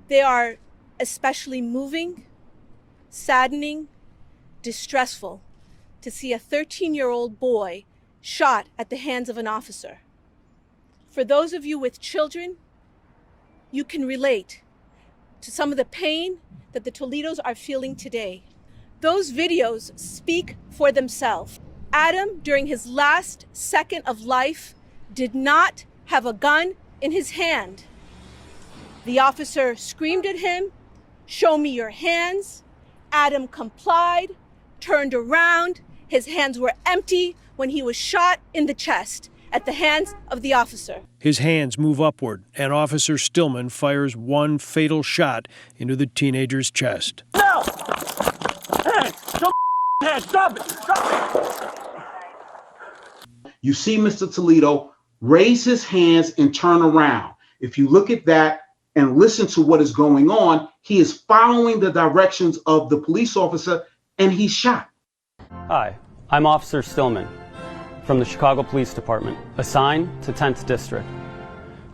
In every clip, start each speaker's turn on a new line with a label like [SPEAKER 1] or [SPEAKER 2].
[SPEAKER 1] They are especially moving, saddening, distressful to see a 13-year-old boy shot at the hands of an officer. For those of you with children, you can relate to some of the pain that the Toledos are feeling today. Those videos speak for themselves. Adam, during his last second of life, did not have a gun in his hand. The officer screamed at him, "Show me your hands." Adam complied, turned around. His hands were empty when he was shot in the chest at the hands of the officer.
[SPEAKER 2] His hands move upward, and Officer Stillman fires one fatal shot into the teenager's chest.
[SPEAKER 3] No! Hey, don't stop it! Stop it!
[SPEAKER 4] You see Mr. Toledo raise his hands and turn around. If you look at that and listen to what is going on, he is following the directions of the police officer, and he's shot.
[SPEAKER 5] Hi, I'm Officer Stillman from the Chicago Police Department, assigned to 10th District.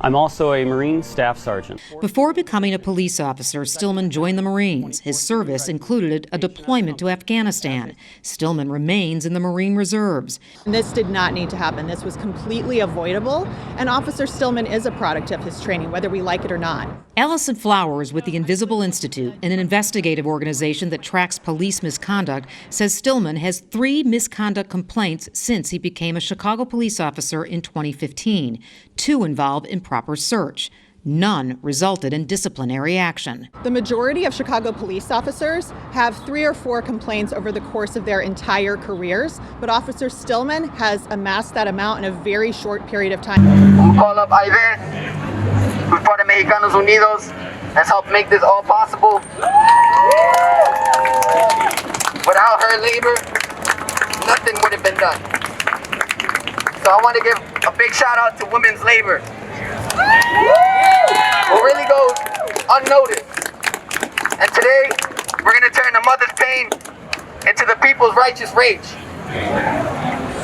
[SPEAKER 5] I'm also a Marine Staff Sergeant.
[SPEAKER 6] Before becoming a police officer, Stillman joined the Marines. His service included a deployment to Afghanistan. Stillman remains in the Marine Reserves.
[SPEAKER 7] This did not need to happen. This was completely avoidable, and Officer Stillman is a product of his training, whether we like it or not.
[SPEAKER 6] Allison Flowers with the Invisible Institute, an investigative organization that tracks police misconduct, says Stillman has 3 misconduct complaints since he became a Chicago police officer in 2015. 2 involved improper search. None resulted in disciplinary action.
[SPEAKER 7] The majority of Chicago police officers have 3 or 4 complaints over the course of their entire careers, but Officer Stillman has amassed that amount in a very short period of time.
[SPEAKER 8] Call up Adeena, who's part of Mexicanos Unidos, has helped make this all possible. Without her labor, nothing would have been done. So I want to give a big shout out to women's labor, who really goes unnoticed. And today, we're going to turn the mother's pain into the people's righteous rage.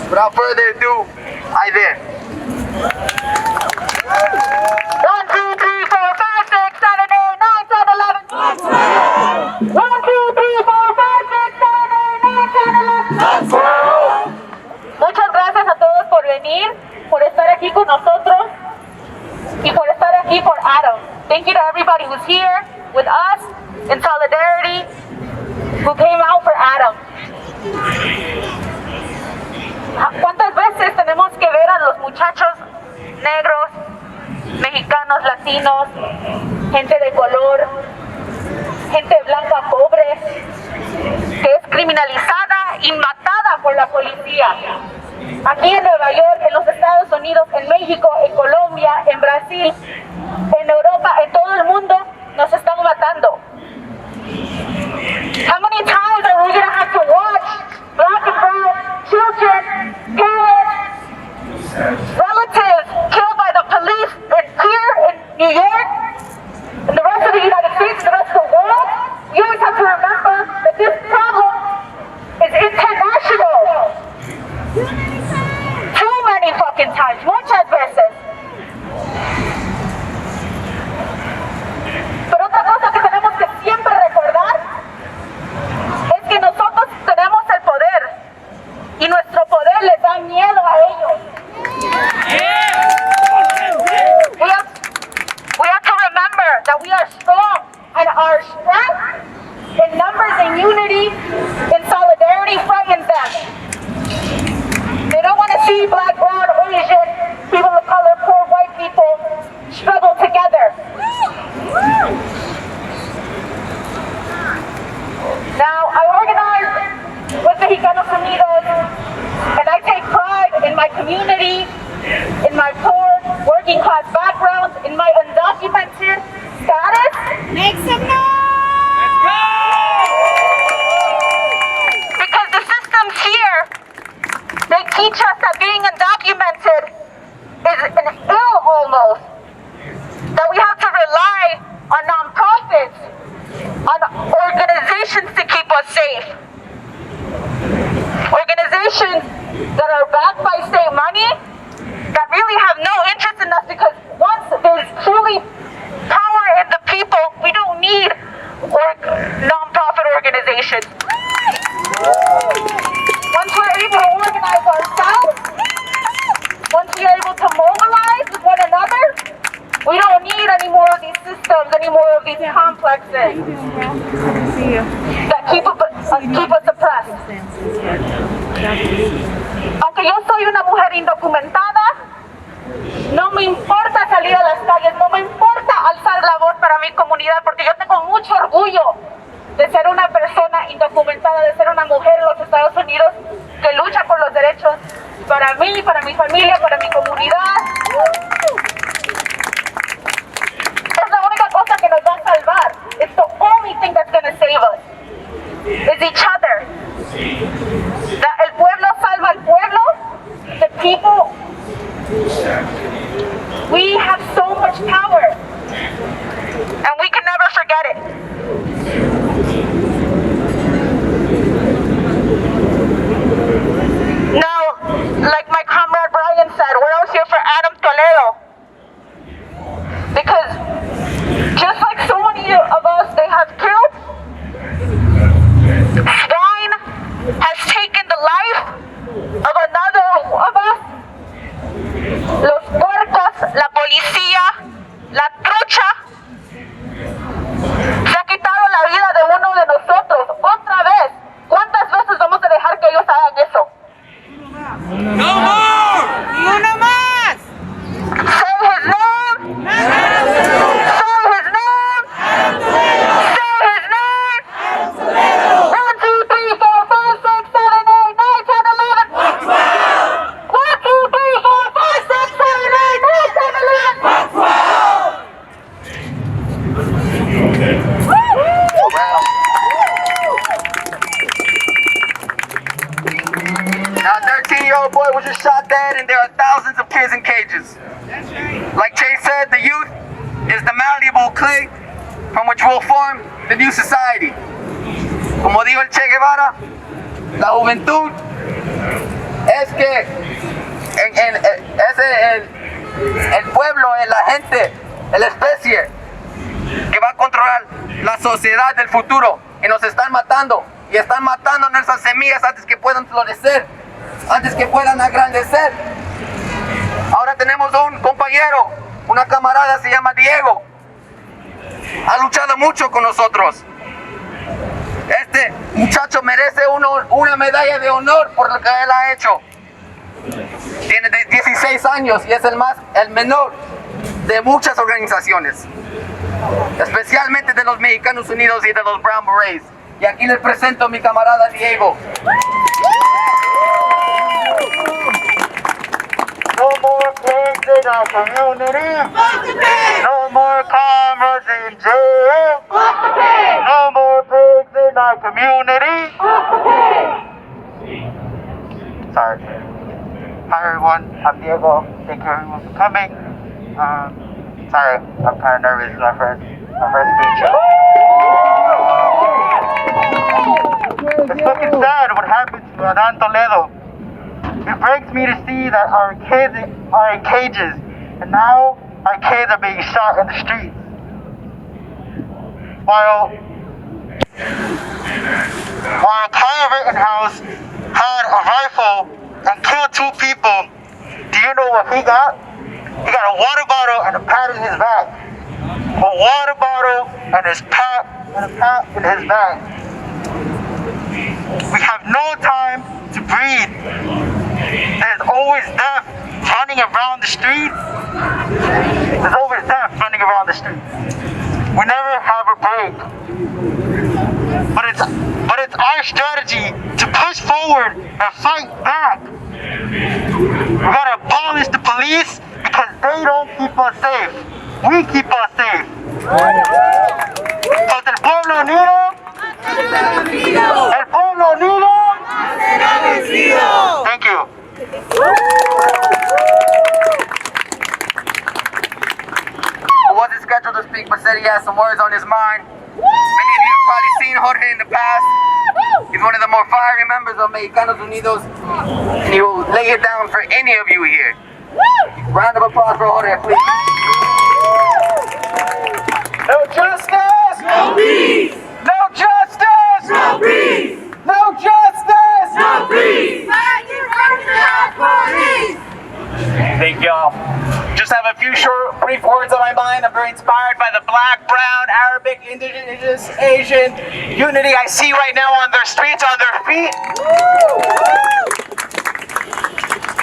[SPEAKER 8] Without further ado, Adeena. 1, 2, 3, 4, 5, 6, 7, 8, 9, 10, 11. 1, 2, 3, 4, 5, 6, 7, 8, 9, 10, 11. Muchas gracias a todos por venir, por estar aquí con nosotros, y por estar aquí por Adam. Thank you to everybody who's here with us in solidarity, who came out for Adam. ¿Cuántas veces tenemos que ver a los muchachos negros, mexicanos, latinos, gente de color, gente blanca pobre, que es criminalizada y matada por la policía? Aquí en Nueva York, en los Estados Unidos, en México, en Colombia, en Brasil, en Europa, en todo el mundo, nos están matando. How many times are we going to have to watch black and brown children, parents, relatives killed by the police here in New York, and the rest of the United States, the rest of the world? You always have to remember that this problem is international. Too many fucking times, muchas veces. Pero otra cosa que tenemos que siempre recordar es que nosotros tenemos el poder y nuestro poder les da miedo a ellos. We have to remember that we are strong, and our strength in numbers and unity, in solidarity, frightens them. They don't want to see black, brown, Asian, people of color, poor white people struggle together. Now, I organize with Mexicanos Unidos, and I take pride in my community, in my poor, working class background, in my undocumented status. Make some noise! Let's go! Because the systems here, they teach us that being undocumented is an ill almost. That we have to rely on nonprofits, on organizations to keep us safe. Organizations that are backed by state money that really have no interest in us, because once there's truly power in the people, we don't organization. Once we're able to organize ourselves, once we are able to mobilize with one another, we don't need any more of these systems, any more of these complexes that keep us oppressed. Aunque yo soy una mujer indocumentada, no me importa salir a las calles, no me importa alzar la voz para mi comunidad, porque yo tengo mucho orgullo de ser una persona indocumentada, de ser una mujer en los Estados Unidos que lucha por los derechos para mí, para mi familia, para mi comunidad. Es la única cosa que nos va a salvar. It's the only thing that's going to save us. Is each other. El pueblo salva al pueblo. The people. We have so much power. And we can never forget it. Now, like my comrade Brian said, we're out here for Adam Toledo. Because just like so many of us they have killed, swine has taken the life of another of us. Los puercos, la policía, la trucha, se ha quitado la vida de uno de nosotros. Otra vez, ¿cuántas veces vamos a dejar que ellos hagan eso?
[SPEAKER 3] No more!
[SPEAKER 9] ¡Ni uno más!
[SPEAKER 8] Say his name! Say his name! Say his name! 1, 2, 3, 4, 5, 6, 7, 8, 9, 10, 11. 1, 2, 3, 4, 5, 6, 7, 8, 9, 10, 11.
[SPEAKER 10] Now, a 13-year-old boy was just shot dead, and there are thousands of kids in cages. Like Chase said, the youth is the malleable clay from which will form the new society. Como dijo el Che Guevara, la juventud es que el pueblo, es la gente, es la especie que va a controlar la sociedad del futuro, y nos están matando, y están matando nuestras semillas antes que puedan florecer, antes que puedan agrandecer. Ahora tenemos un compañero, una camarada, se llama Diego. Ha luchado mucho con nosotros. Este muchacho merece una medalla de honor por lo que él ha hecho. Tiene 16 años y es el menor de muchas organizaciones, especialmente de los Mexicanos Unidos y de los Brown Berets. Y aquí les presento a mi camarada Diego.
[SPEAKER 11] No more pigs in our community. No more comrades in jail. No more pigs in our community. Sorry. Hi everyone, I'm Diego. Thank you everyone for coming. Sorry, I'm kind of nervous. It's my first speech. It's fucking sad what happened to Adam Toledo. It breaks me to see that our kids are in cages, and now our kids are being shot in the streets. While a Kyle Rittenhouse had a rifle and killed 2 people, do you know what he got? He got a water bottle and a pad in his back. A water bottle and a pad in his back. We have no time to breathe. There's always death running around the street. There's always death running around the street. We never have a break. But it's our strategy to push forward and fight back. We gotta abolish the police because they don't keep us safe. We keep us safe. Porque el pueblo unido. El pueblo unido. Thank you.
[SPEAKER 10] I wasn't scheduled to speak, but said he has some words on his mind. Many of you have probably seen Jorge in the past. He's one of the more fiery members of Mexicanos Unidos, and he will lay it down for any of you here. Round of applause for Jorge, please.
[SPEAKER 11] No justice! No peace! No justice! No peace! black, brown, Arabic, indigenous, Asian unity I see right now on their streets, on their feet.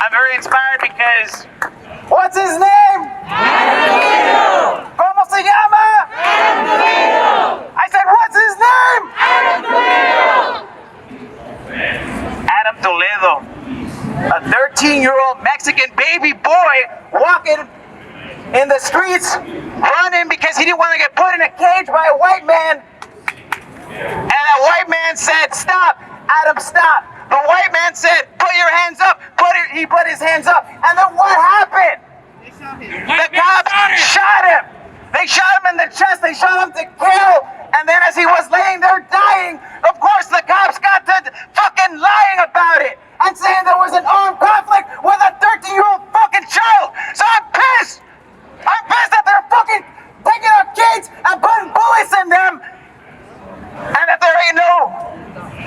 [SPEAKER 11] I'm very inspired because, what's his name? Adam Toledo. ¿Cómo se llama? Adam Toledo. I said, what's his name? Adam Toledo. A 13-year-old Mexican baby boy walking in the streets, running because he didn't want to get put in a cage by a white man. And that white man said, stop, Adam, stop. The white man said, put your hands up. He put his hands up. And then what happened? The cops shot him. They shot him in the chest. They shot him to kill. And then as he was laying there dying, of course the cops got to fucking lying about it and saying there was an armed conflict with a 13-year-old fucking child. So I'm pissed. I'm pissed that they're fucking taking our kids and putting bullets in them, and that there ain't no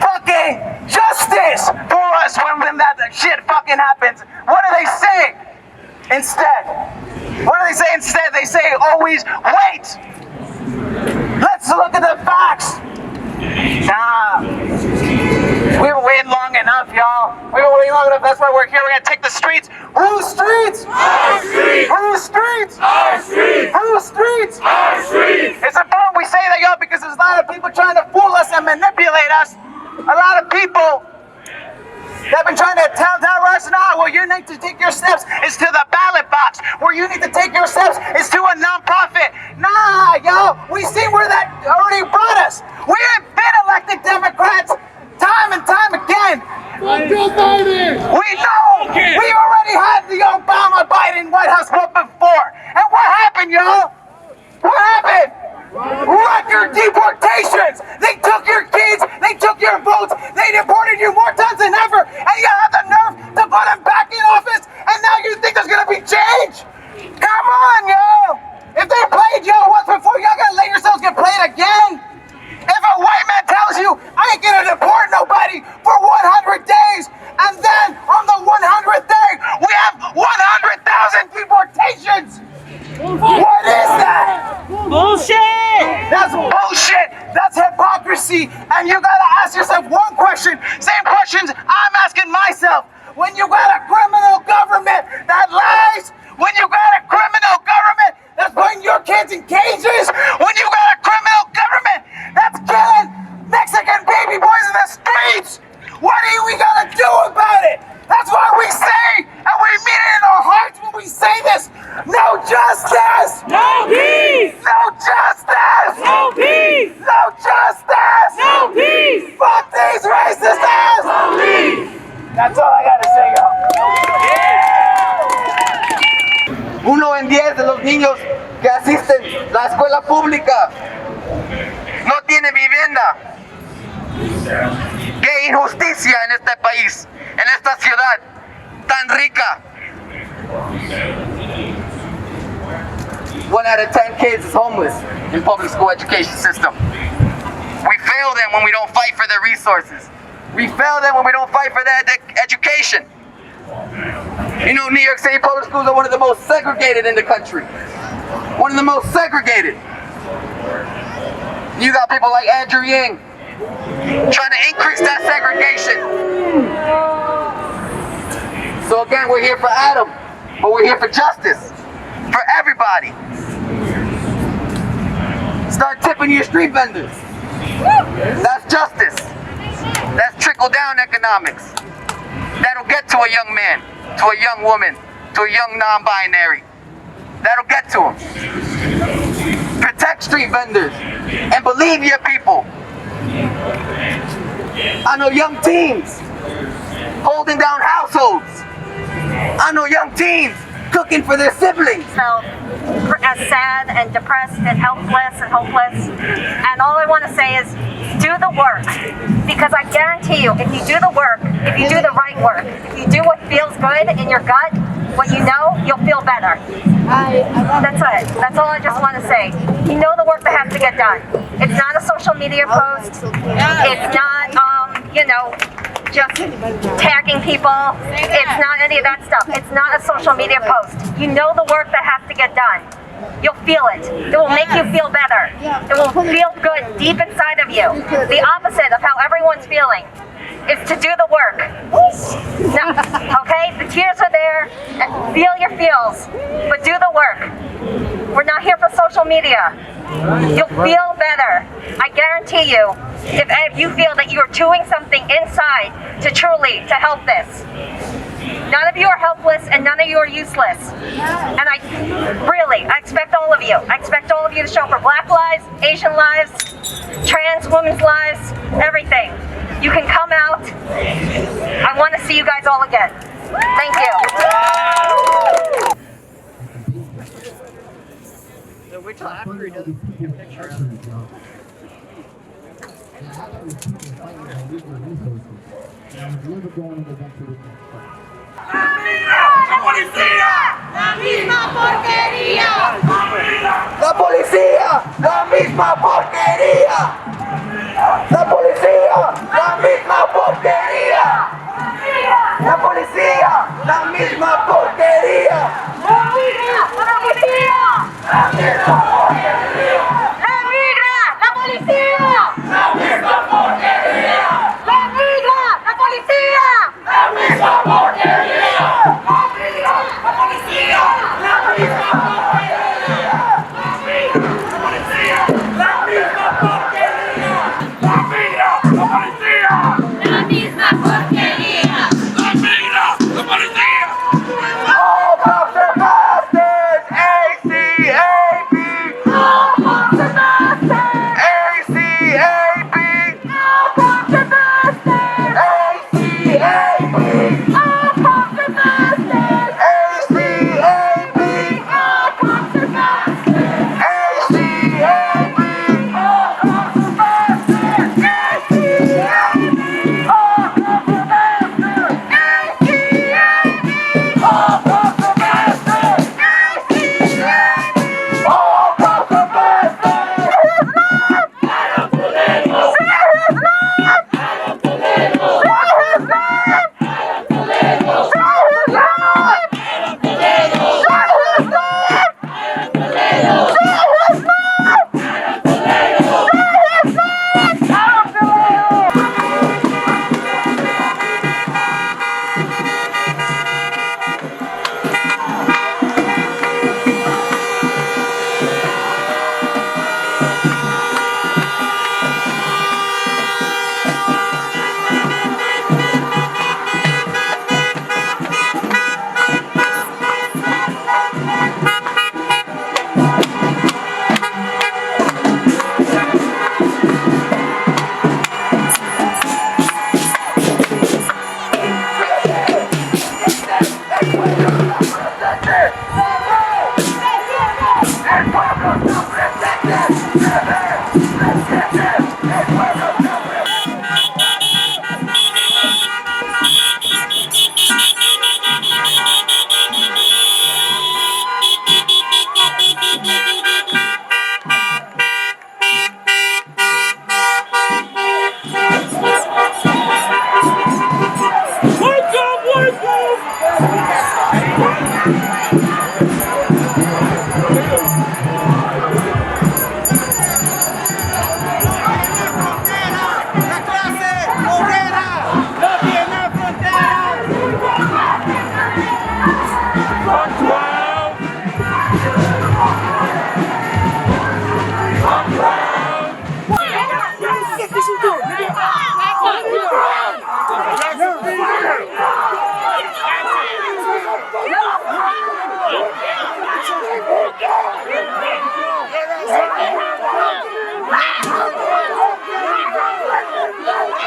[SPEAKER 11] fucking justice for us when that shit fucking happens. What do they say instead? What do they say instead? They say always wait. Let's look at the facts. Nah. We were waiting long enough, y'all. We were waiting long enough. That's why we're here. We're gonna take the streets. Whose streets? Our streets. Whose streets? Our streets. Whose streets? Our streets. It's important we say that, y'all, because there's a lot of people trying to fool us and manipulate us. A lot of people that have been trying to tell us, nah, where you need to take your steps is to the ballot box. Where you need to take your steps is to a non-profit. Nah, yo, we see where that already brought us. We have been elected Democrats time and time again. We know. We've already had the Obama-Biden White House vote before. And what happened, y'all? What happened? Record deportations. They took your kids. They took your votes. They deported you more times than ever. And you have the nerve to put them back in office. And now you think there's going to be change? Come on, yo. If they played y'all once before, y'all got to let yourselves get played again. If a white man tells you, I ain't going to deport nobody for 100 days, and then on the 100th day, we have 100,000 deportations. What is that? Bullshit! That's bullshit! That's hypocrisy! And you gotta ask yourself one question, same questions I'm asking myself. When you got a criminal government that lies, when you got a criminal government that's putting your kids in cages, when you got a criminal government that's killing Mexican baby boys in the streets, what are we gonna do about it? That's why we say, and we mean it in our hearts when we say this, no justice! No peace! No justice! No peace! No justice! No peace! Fuck these racist ass police! That's all I gotta say, y'all.
[SPEAKER 10] 1 en 10 de los niños que asisten a la escuela pública no tienen vivienda. ¡Qué injusticia en este país, en esta ciudad tan rica! 1 out of 10 kids is homeless in public school education system. We fail them when we don't fight for their resources. We fail them when we don't fight for their education. You know, New York City public schools are one of the most segregated in the country. One of the most segregated. You got people like Andrew Yang trying to increase that segregation. So again, we're here for Adam, but we're here for justice, for everybody. Start tipping your street vendors. That's justice. That's trickle-down economics. That'll get to a young man, to a young woman, to a young non-binary. That'll get to them. Protect street vendors and believe your people. I know young teens holding down households. I know young teens cooking for their siblings.
[SPEAKER 9] Felt as sad and depressed and helpless and hopeless. And all I want to say is do the work. Because I guarantee you, if you do the work, if you do the right work, if you do what feels good in your gut, what you know, you'll feel better. That's it. That's all I just want to say. You know the work that has to get done. It's not a social media post. It's not, just tagging people. It's not any of that stuff. It's not a social media post. You know the work that has to get done. You'll feel it. It will make you feel better. It will feel good deep inside of you. The opposite of how everyone's feeling is to do the work. Now, okay? The tears are there. Feel your feels, but do the work. We're not here for social media. You'll feel better. I guarantee you, if you feel that you're doing something inside to help this. None of you are helpless and none of you are useless. And I expect all of you. I expect all of you to show up for Black lives, Asian lives, trans women's lives, everything. You can come out. I want to see you guys all again. Thank you.
[SPEAKER 12] Wait till after he does a picture.
[SPEAKER 3] ¡La policía! ¡La misma porquería!
[SPEAKER 10] ¡La policía! ¡La misma porquería! ¡La policía! ¡La misma porquería! ¡La policía! ¡La misma porquería!
[SPEAKER 3] ¡La migra! ¡La policía! ¡La misma porquería! ¡La migra! ¡La policía! ¡La misma porquería! ¡La migra! ¡La policía! ¡La misma porquería! ¡La migra! ¡La policía! ¡La misma porquería! ¡La migra! ¡La policía! ¡La misma porquería! ¡La migra! ¡La policía! ¡La misma porquería! ¡La migra! ¡La policía!
[SPEAKER 10] All cops are bastards! ACAB!
[SPEAKER 3] All cops are bastards!
[SPEAKER 10] ACAB!
[SPEAKER 3] All cops are bastards!
[SPEAKER 10] ACAB!
[SPEAKER 3] All cops are bastards!
[SPEAKER 10] ACAB!
[SPEAKER 3] All cops are bastards!
[SPEAKER 10] ACAB!
[SPEAKER 3] All cops are bastards! ACAB! All cops are bastards! ACAB! All cops are bastards! ACAB!
[SPEAKER 10] All cops are bastards!
[SPEAKER 3] Adam Toledo! Adam Toledo! Adam Toledo!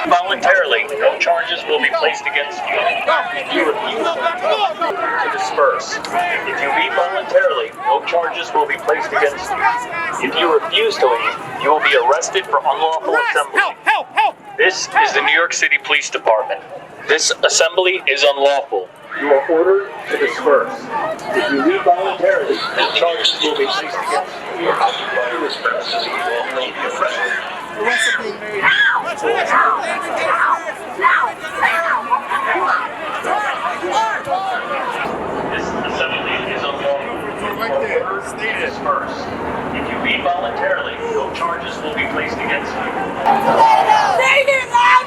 [SPEAKER 13] Voluntarily, no charges will be placed against you. If you refuse to disperse, if you leave voluntarily, no charges will be placed against you. If you refuse to leave, you will be arrested for unlawful assembly. This is the New York City Police Department. This assembly is unlawful. You are ordered to disperse. If you leave voluntarily, no charges will be placed against you. Your occupier disperses. You will only be arrested. This assembly is unlawful. disperse. If you leave voluntarily, no charges will be placed against you.
[SPEAKER 3] Say it loud!